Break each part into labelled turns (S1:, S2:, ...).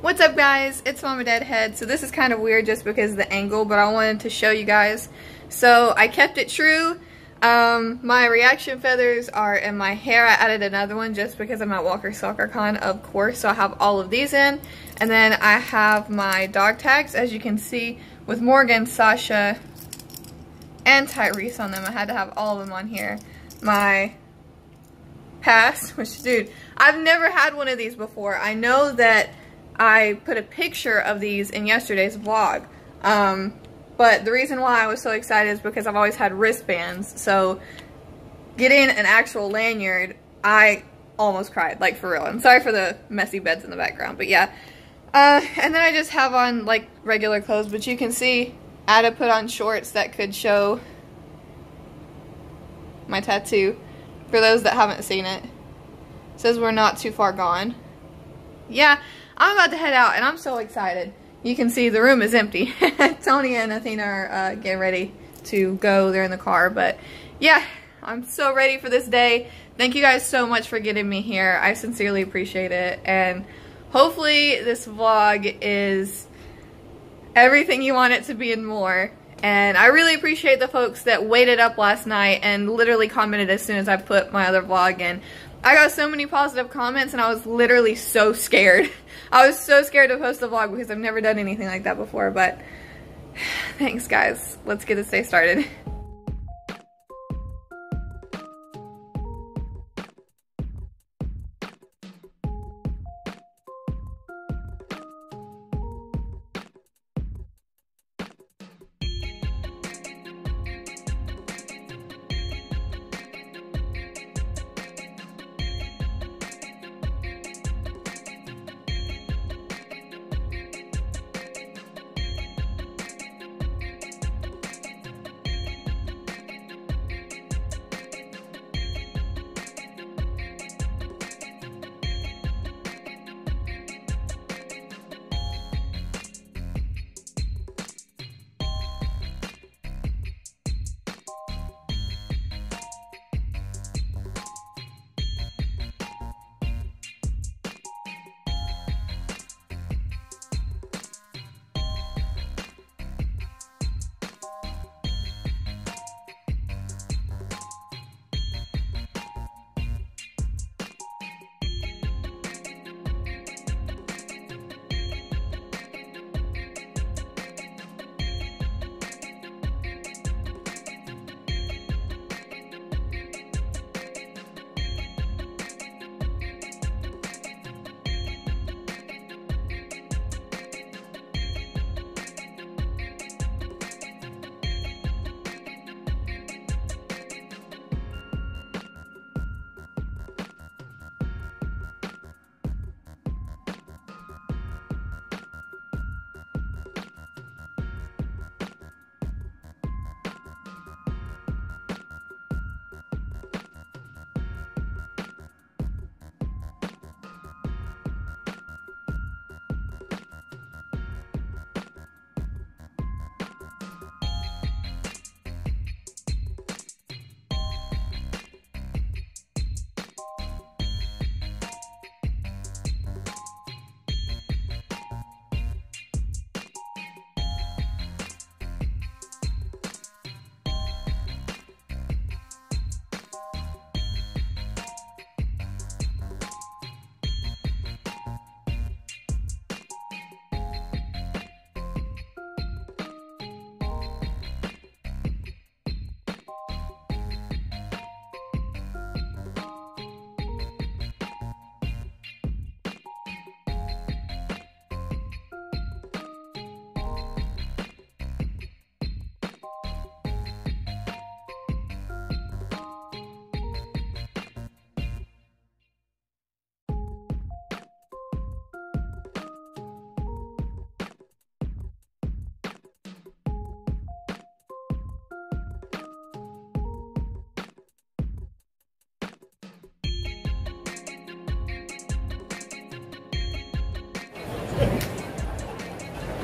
S1: What's up guys, it's Mama Deadhead. So this is kind of weird just because of the angle, but I wanted to show you guys. So I kept it true. My reaction feathers are in my hair. I added another one just because I'm at Walker Stalker Con, of course, so I have all of these in. And then I have my dog tags, as you can see, with Morgan, Sasha, and Tyrese on them. I had to have all of them on here. My pass, which, dude, I've never had one of these before. I know that I put a picture of these in yesterday's vlog, but the reason why I was so excited is because I've always had wristbands, so getting an actual lanyard, I almost cried, like for real. I'm sorry for the messy beds in the background, but yeah. And then I just have on like regular clothes, but you can see I had to put on shorts that could show my tattoo for those that haven't seen it. It says we're not too far gone. Yeah, I'm about to head out and I'm so excited. You can see the room is empty. Tony and Athena are getting ready to go. They're in the car, but yeah, I'm so ready for this day. Thank you guys so much for getting me here. I sincerely appreciate it, and hopefully this vlog is everything you want it to be and more. And I really appreciate the folks that waited up last night and literally commented as soon as I put my other vlog in. I got so many positive comments and I was literally so scared. I was so scared to post the vlog because I've never done anything like that before, but thanks guys. Let's get this day started.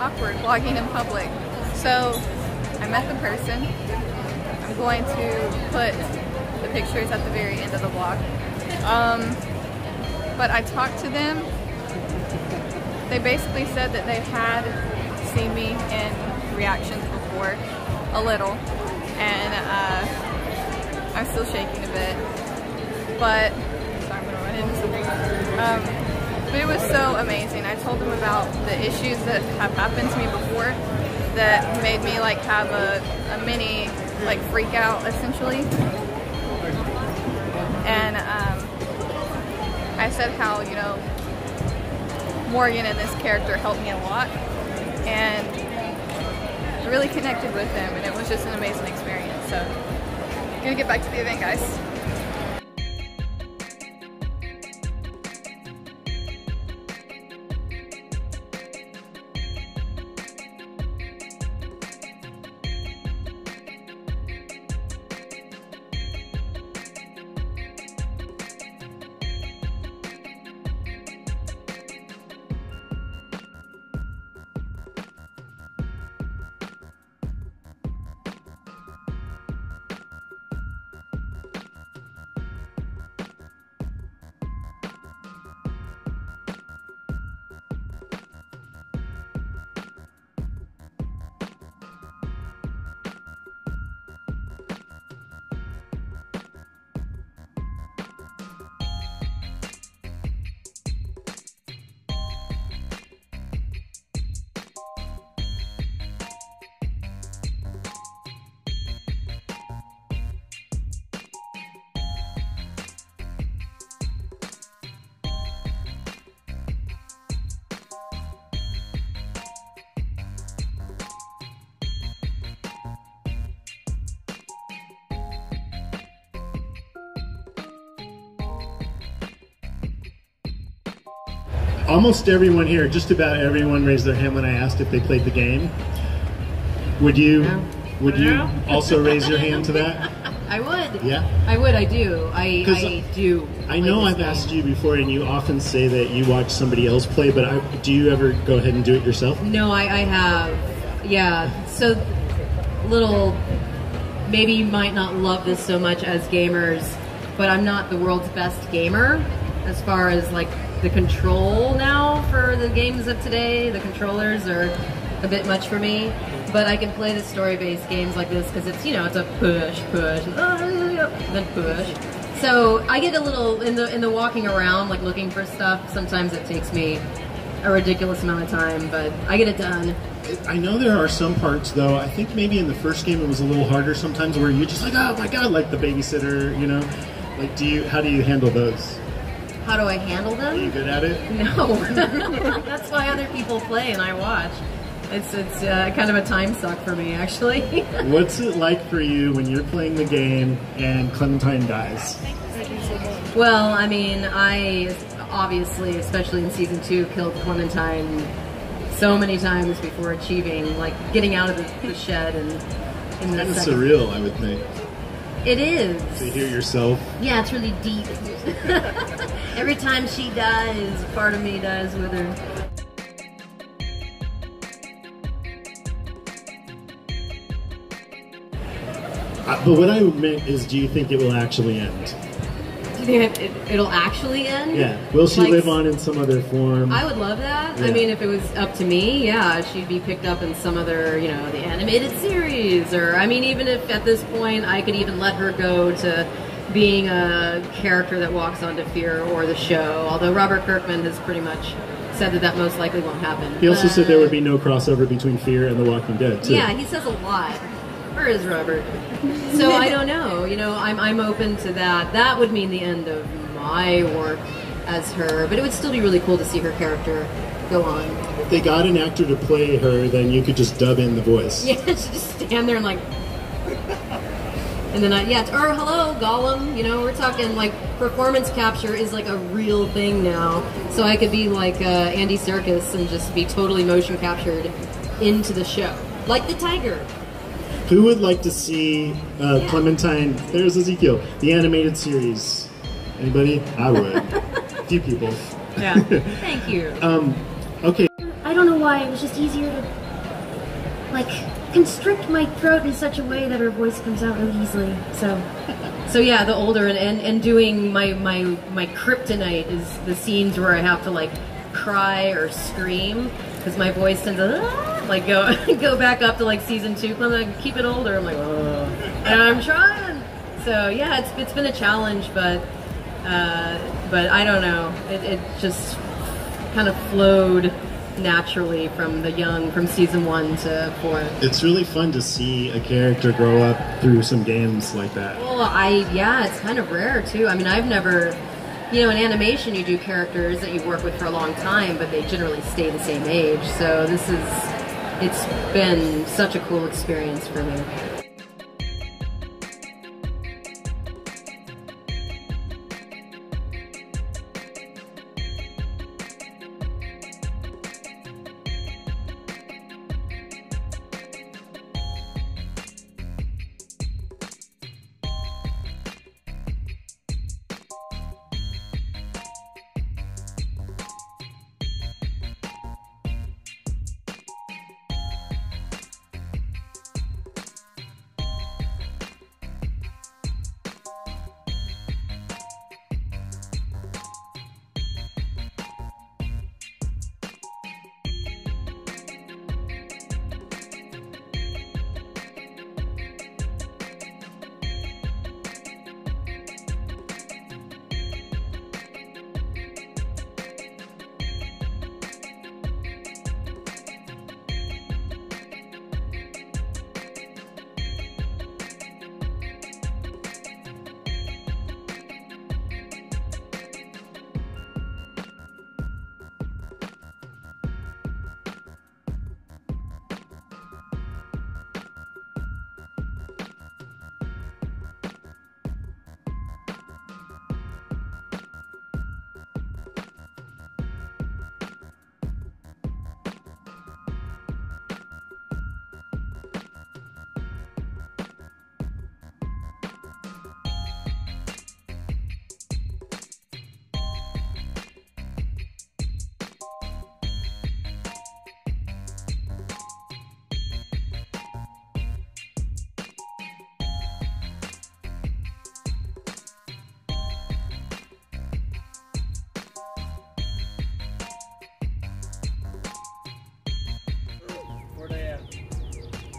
S1: Awkward vlogging in public. So I met the person. I'm going to put the pictures at the very end of the vlog. But I talked to them. they basically said that they've had seen me in reactions before, a little, and I'm still shaking a bit, but sorry, I'm gonna run into something. But it was so amazing. I told them about the issues that have happened to me before that made me like have a mini like freak out essentially, and I said how, you know, Morgan and this character helped me a lot, and I really connected with them, and it was just an amazing experience. So I'm gonna get back to the event, guys.
S2: Almost everyone here, just about everyone, raised their hand when I asked if they played the game. Would you? No. Would you also raise your hand to that?
S3: I would.
S2: Yeah.
S3: I would. I do. I do.
S2: I know I've asked you before, and you often say that you watch somebody else play. But do you ever go ahead and do it yourself?
S3: No, I have. Yeah. So little. Maybe you might not love this so much as gamers, but I'm not the world's best gamer as far as like the control now for the games of today. The controllers are a bit much for me, but I can play the story-based games like this because it's, you know, it's a push, then push. So I get a little in the walking around, like looking for stuff. Sometimes it takes me a ridiculous amount of time, but I get it done.
S2: I know there are some parts, though. I think maybe in the first game it was a little harder sometimes, where you're just like, oh my god, like the babysitter, you know. Like, how do you handle those?
S3: How do I handle them?
S2: Are you good at it?
S3: No. That's why other people play and I watch. It's kind of a time suck for me, actually.
S2: What's it like for you when you're playing the game and Clementine dies?
S3: Well, I mean, I obviously, especially in Season 2, killed Clementine so many times before achieving, like, getting out of the shed and in the
S2: It's surreal, I would think.
S3: It is.
S2: To hear yourself.
S3: Yeah, it's really deep. Every time she dies, part of me dies with her.
S2: But what I meant is, do you think it will actually end?
S3: Do you think it'll actually end?
S2: Yeah. Will she live on in some other form?
S3: I would love that.
S2: Yeah.
S3: I mean, if it was up to me, yeah, she'd be picked up in some other, you know, the animated series. Or, I mean, even if at this point I could even let her go to being a character that walks onto Fear or the show. Although Robert Kirkman has pretty much said that most likely won't happen.
S2: He also said there would be no crossover between Fear and The Walking Dead, too.
S3: Yeah, he says a lot. Where is Robert? So I don't know. You know, I'm open to that. That would mean the end of my work as her, but it would still be really cool to see her character go on.
S2: If they got an actor to play her, then you could just dub in the voice.
S3: Yeah, just stand there and like, and then or hello Gollum. You know, we're talking like performance capture is like a real thing now. So I could be like Andy Serkis and just be totally motion captured into the show, like the tiger.
S2: Who would like to see Clementine? There's Ezekiel, the animated series. Anybody? I would. A few people.
S3: Yeah. Thank you.
S2: Okay.
S4: I don't know why. It was just easier to, like, constrict my throat in such a way that her voice comes out really easily. So
S3: yeah, the older and doing my kryptonite is the scenes where I have to like cry or scream, because my voice tends to like go back up to like season 2. I'm like, keep it older. I'm like, oh, and I'm trying. So yeah, it's been a challenge, but I don't know. It just kind of flowed naturally from season 1 to 4.
S2: It's really fun to see a character grow up through some games like that.
S3: Well, yeah, it's kind of rare too. I mean, I've never, in animation you do characters that you work with for a long time, but they generally stay the same age. So it's been such a cool experience for me.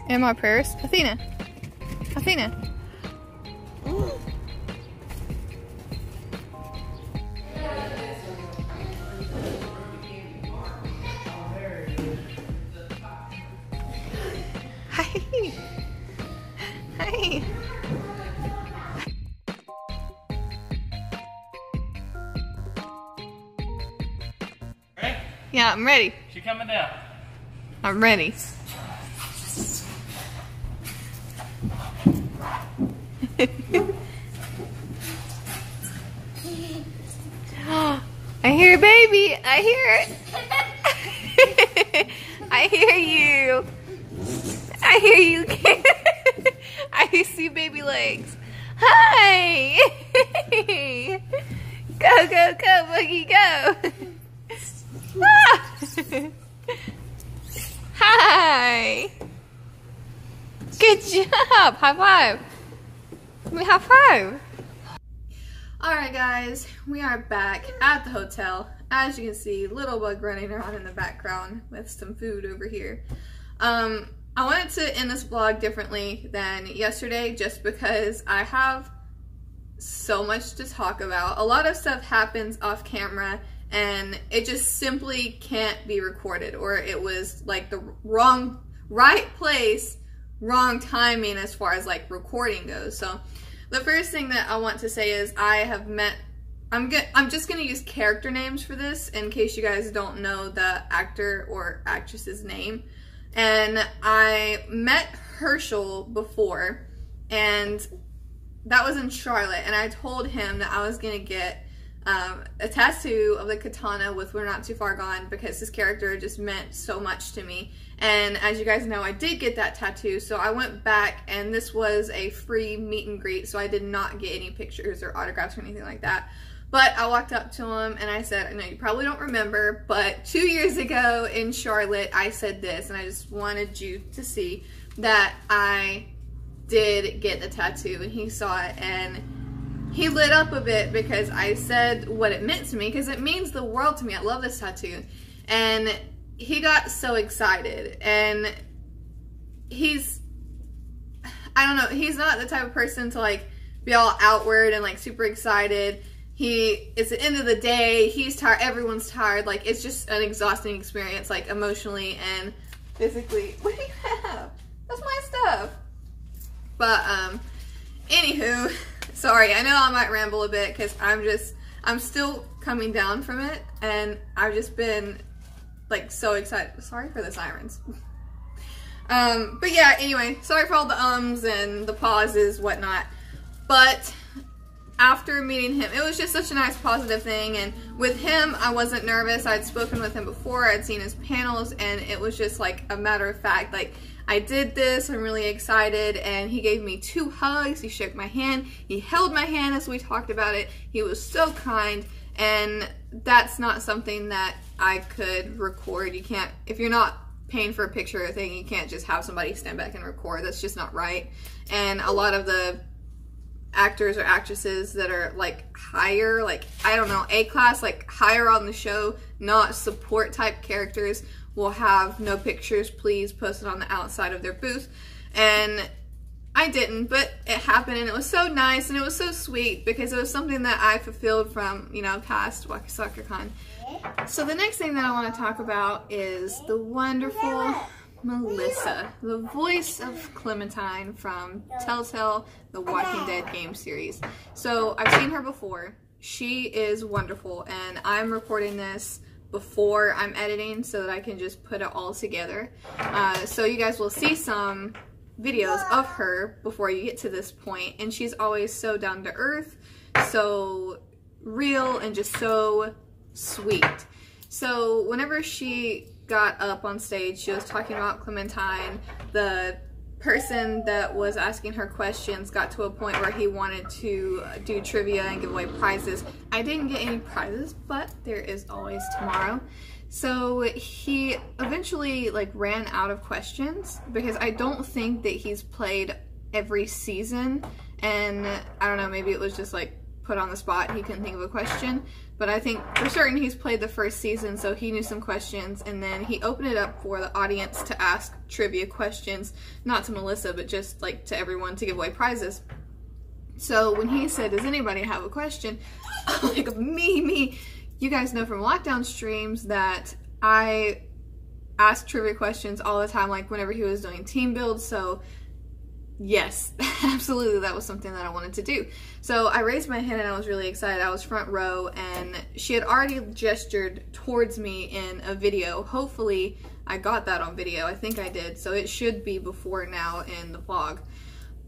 S1: In my purse. Athena. Athena. Hi. Hi.
S5: Ready?
S1: Yeah, I'm ready.
S5: She coming down.
S1: I'm ready. I hear a baby. I hear it. I hear you. I hear you. I see baby legs. Hi. Go, go, go, Boogie, go. Hi. Good job. High five. Let me high five. Alright guys, we are back at the hotel. As you can see, little bug running around in the background with some food over here. I wanted to end this vlog differently than yesterday just because I have so much to talk about. A lot of stuff happens off camera and it just simply can't be recorded, or it was like the right place, wrong timing as far as like recording goes. So the first thing that I want to say is I'm just going to use character names for this in case you guys don't know the actor or actress's name. And I met Herschel before, and that was in Charlotte, and I told him that I was going to get a tattoo of the katana with We're Not Too Far Gone because his character just meant so much to me. And as you guys know, I did get that tattoo, so I went back, and this was a free meet and greet, so I did not get any pictures or autographs or anything like that. But I walked up to him and I said, I know you probably don't remember, but 2 years ago in Charlotte, I said this, and I just wanted you to see that I did get the tattoo. And he saw it, and he lit up a bit because I said what it meant to me, because it means the world to me. I love this tattoo. And he got so excited, and he's, I don't know, he's not the type of person to like be all outward and like super excited. It's the end of the day, he's tired, everyone's tired, like it's just an exhausting experience, like emotionally and physically. What do you have? That's my stuff. But anywho, sorry, I know I might ramble a bit because I'm still coming down from it, and I've just been like so excited. Sorry for the sirens. But yeah, anyway, sorry for all the ums and the pauses, whatnot. But after meeting him, it was just such a nice positive thing, and with him, I wasn't nervous. I'd spoken with him before, I'd seen his panels, and it was just like a matter of fact, like, I did this, I'm really excited, and he gave me 2 hugs, he shook my hand, he held my hand as we talked about it, he was so kind, and that's not something that I could record. You can't, if you're not paying for a picture or thing, you can't just have somebody stand back and record. That's just not right. And a lot of the actors or actresses that are like higher, like, I don't know, A-class, like higher on the show, not support type characters, will have no pictures, please, posted on the outside of their booth. And I didn't, but it happened, and it was so nice, and it was so sweet, because it was something that I fulfilled from, you know, past StalkerCon. So the next thing that I want to talk about is the wonderful Melissa, the voice of Clementine from Telltale, the Walking Dead game series. So I've seen her before. She is wonderful, and I'm recording this before I'm editing so that I can just put it all together. So you guys will see some videos of her before you get to this point, and she's always so down to earth, so real, and just so sweet. So whenever she got up on stage, she was talking about Clementine. The person that was asking her questions got to a point where he wanted to do trivia and give away prizes. I didn't get any prizes, but there is always tomorrow. So he eventually like ran out of questions, because I don't think that he's played every season, and I don't know, maybe it was just like put on the spot, he couldn't think of a question, but I think for certain he's played the first season, so he knew some questions, and then he opened it up for the audience to ask trivia questions, not to Melissa, but just like to everyone, to give away prizes. So when he said, does anybody have a question, I'm like, me. You guys know from lockdown streams that I ask trivia questions all the time, like whenever he was doing team builds, so yes, absolutely, that was something that I wanted to do. So I raised my hand and I was really excited. I was front row, and she had already gestured towards me in a video. Hopefully I got that on video. I think I did, so it should be before now in the vlog.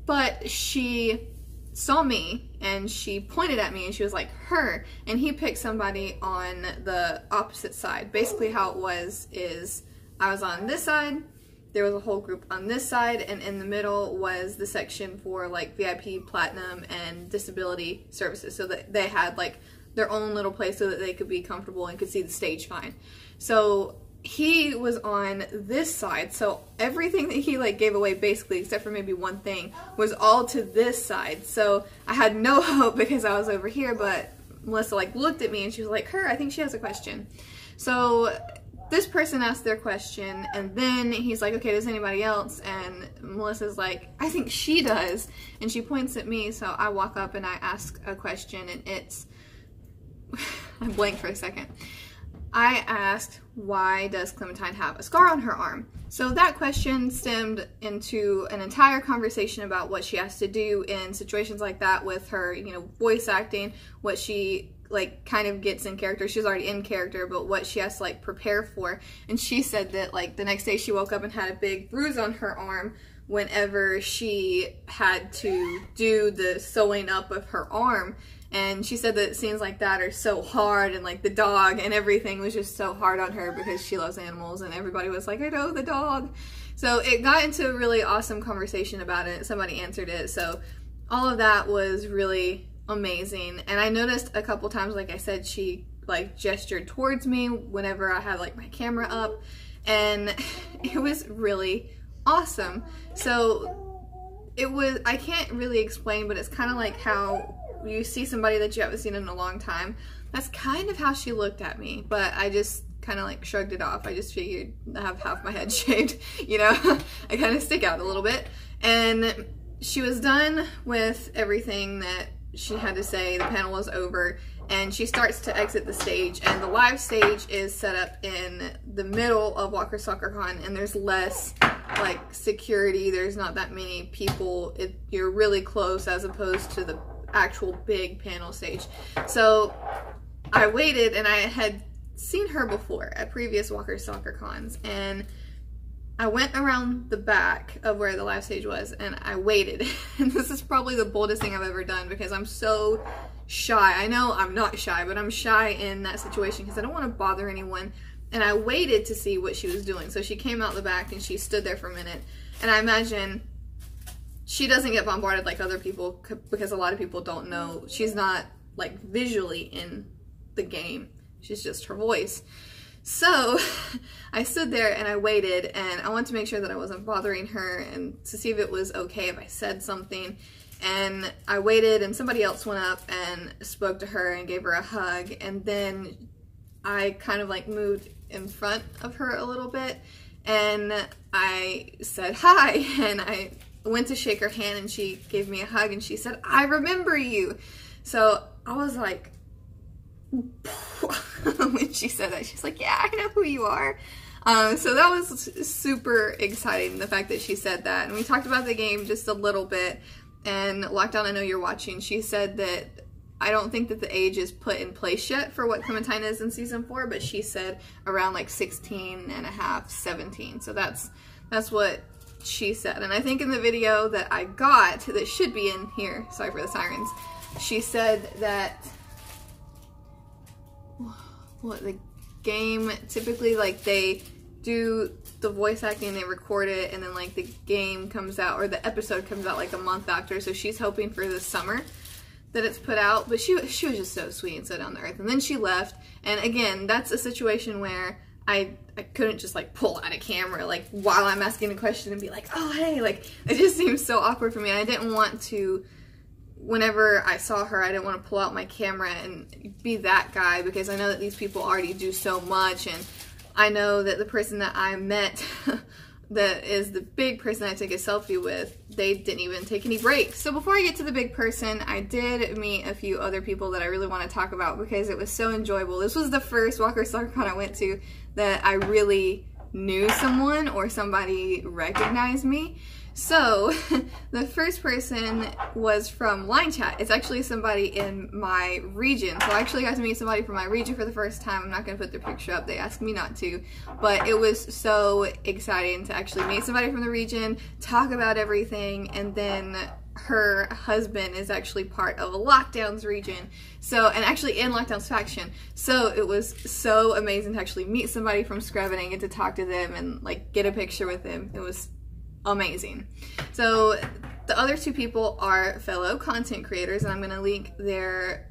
S1: But she saw me and she pointed at me and she was like, her, and he picked somebody on the opposite side. Basically how it was is I was on this side, there was a whole group on this side, and in the middle was the section for like VIP, platinum, and disability services, so that they had like their own little place so that they could be comfortable and could see the stage fine. So he was on this side, so everything that he like gave away, basically, except for maybe one thing, was all to this side. So I had no hope because I was over here, but Melissa like looked at me and she was like, her, I think she has a question. So this person asked their question, and then he's like, okay, does anybody else? And Melissa's like, I think she does. And she points at me, so I walk up and I ask a question, and it's, I blanked for a second. I asked, why does Clementine have a scar on her arm? So that question stemmed into an entire conversation about what she has to do in situations like that with her, you know, voice acting, what she like kind of gets in character. She's already in character, but what she has to like prepare for. And she said that like the next day she woke up and had a big bruise on her arm whenever she had to do the sewing up of her arm. And she said that scenes like that are so hard, and like the dog and everything was just so hard on her because she loves animals, and everybody was like, I know the dog. So it got into a really awesome conversation about it. Somebody answered it. So all of that was really amazing. And I noticed a couple times, like I said, she like gestured towards me whenever I had like my camera up, and it was really awesome. So it was, I can't really explain, but it's kind of like how you see somebody that you haven't seen in a long time. That's kind of how she looked at me, but I just kind of like shrugged it off. I just figured I have half my head shaved, you know, I kind of stick out a little bit. And she was done with everything that she had to say. The panel was over, and she starts to exit the stage, and the live stage is set up in the middle of Walker Stalker Con, and there's less like security. There's not that many people. You're really close as opposed to the actual big panel stage. So I waited, and I had seen her before at previous Walker Stalker Cons, and I went around the back of where the live stage was, and I waited. And this is probably the boldest thing I've ever done because I'm so shy. I know I'm not shy, but I'm shy in that situation because I don't want to bother anyone. And I waited to see what she was doing. So she came out the back and she stood there for a minute. And I imagine she doesn't get bombarded like other people because a lot of people don't know. She's not like visually in the game. She's just her voice. So I stood there and I waited, and I wanted to make sure that I wasn't bothering her and to see if it was okay if I said something. And I waited, and somebody else went up and spoke to her and gave her a hug, and then I kind of like moved in front of her a little bit, and I said hi, and I went to shake her hand, and she gave me a hug, and she said, "I remember you." So I was like, when she said that, she's like, "Yeah, I know who you are." So that was super exciting, the fact that she said that. And we talked about the game just a little bit. And Lockdown, I know you're watching, she said that I don't think that the age is put in place yet for what Clementine is in season 4, but she said around like 16 and a half, 17. So that's what she said. And I think in the video that I got, that should be in here, sorry for the sirens, she said that what the game typically, like, they do the voice acting, they record it, and then like the game comes out, or the episode comes out like a month after. So she's hoping for the summer that it's put out. But she was just so sweet and so down to earth. And then she left, and again, that's a situation where I couldn't just like pull out a camera like while I'm asking a question and be like, "Oh hey," like it just seems so awkward for me. And I didn't want to, whenever I saw her, I didn't want to pull out my camera and be that guy, because I know that these people already do so much, and I know that the person that I met that is the big person I took a selfie with, they didn't even take any breaks. So before I get to the big person, I did meet a few other people that I really want to talk about because it was so enjoyable. This was the first Walker Stalker Con I went to that I really knew someone or somebody recognized me. So the first person was from Line Chat. It's actually somebody in my region. So I actually got to meet somebody from my region for the first time. I'm not going to put their picture up. They asked me not to. But it was so exciting to actually meet somebody from the region, talk about everything, and then her husband is actually part of a Lockdown's region. So, and actually in Lockdown's faction. So it was so amazing to actually meet somebody from Screven and get to talk to them and like get a picture with them. It was amazing. So the other two people are fellow content creators, and I'm going to link their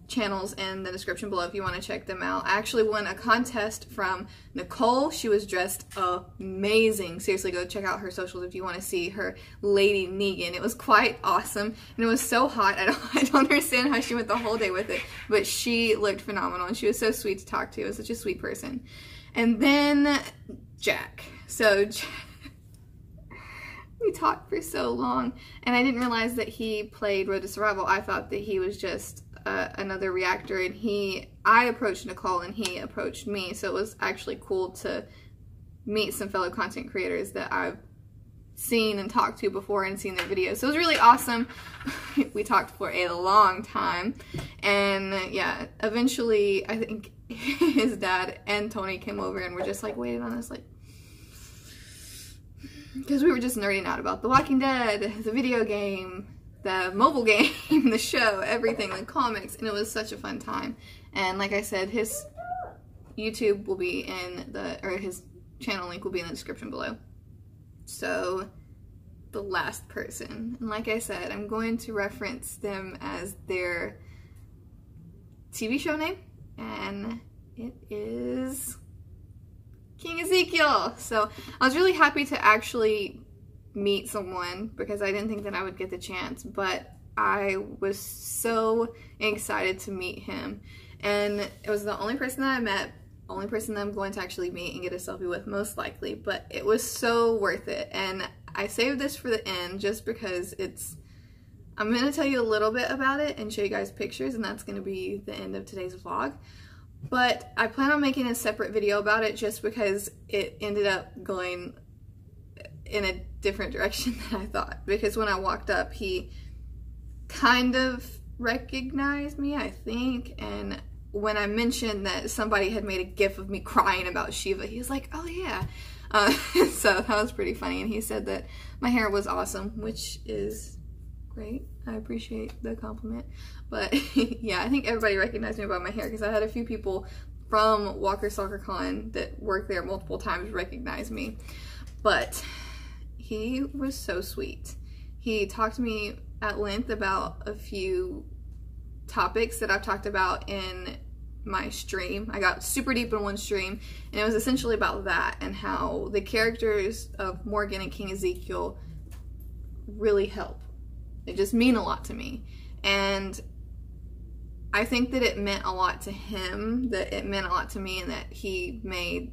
S1: channels in the description below if you want to check them out. I actually won a contest from Nicole. She was dressed amazing. Seriously, go check out her socials if you want to see her Lady Negan. It was quite awesome, and it was so hot. I don't understand how she went the whole day with it, but she looked phenomenal, and she was so sweet to talk to. It was such a sweet person. And then Jack. So we talked for so long, and I didn't realize that he played Road to Survival. I thought that he was just another reactor, and I approached Nicole and he approached me, so it was actually cool to meet some fellow content creators that I've seen and talked to before and seen their videos. So it was really awesome. We talked for a long time, and yeah, eventually I think his dad and Tony came over and were just like waiting on us, like, because we were just nerding out about The Walking Dead, the video game, the mobile game, the show, everything, the comics, and it was such a fun time. And like I said, his YouTube will be in his channel link will be in the description below. So, the last person, and like I said, I'm going to reference them as their TV show name, and it is King Ezekiel. So I was really happy to actually meet someone because I didn't think that I would get the chance, but I was so excited to meet him. And it was the only person that I met, only person that I'm going to actually meet and get a selfie with, most likely. But it was so worth it. And I saved this for the end just because I'm going to tell you a little bit about it and show you guys pictures, and that's going to be the end of today's vlog. But I plan on making a separate video about it just because it ended up going in a different direction than I thought. Because when I walked up, he kind of recognized me, I think, and when I mentioned that somebody had made a gif of me crying about Shiva, he was like, oh yeah. So that was pretty funny, and he said that my hair was awesome, which is great. I appreciate the compliment. But yeah, I think everybody recognized me by my hair because I had a few people from Walker Stalker Con that worked there multiple times recognize me. But he was so sweet. He talked to me at length about a few topics that I've talked about in my stream. I got super deep in one stream, and it was essentially about that and how the characters of Morgan and King Ezekiel really help. They just mean a lot to me. And I think that it meant a lot to him, that it meant a lot to me, and that he made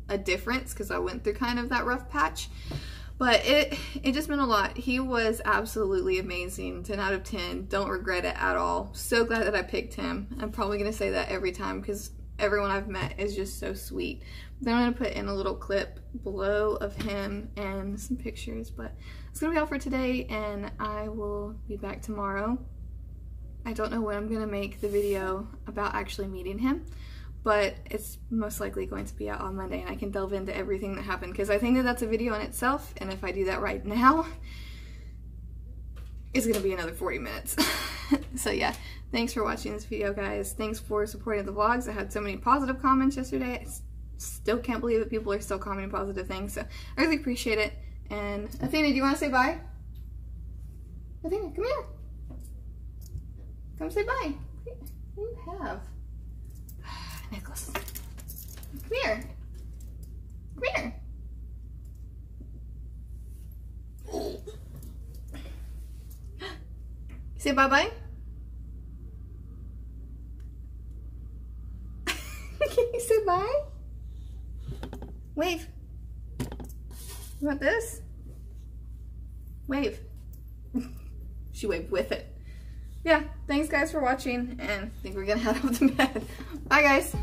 S1: a difference because I went through kind of that rough patch. But it just meant a lot. He was absolutely amazing. 10 out of 10. Don't regret it at all. So glad that I picked him. I'm probably going to say that every time because everyone I've met is just so sweet. Then I'm going to put in a little clip below of him and some pictures. But it's going to be all for today, and I will be back tomorrow. I don't know when I'm going to make the video about actually meeting him, but it's most likely going to be out on Monday, and I can delve into everything that happened because I think that that's a video in itself, and if I do that right now, it's going to be another 40 minutes. So yeah, thanks for watching this video, guys. Thanks for supporting the vlogs. I had so many positive comments yesterday. I still can't believe that people are still commenting positive things, so I really appreciate it. And Athena, do you want to say bye? Athena, come here. Come say bye. What do you have? Nicholas. Come here. Come here. Say bye-bye. Can you say bye? Wave. You want this? Wave. She waved with it. Yeah, thanks guys for watching, and I think we're gonna head off to bed. Bye guys.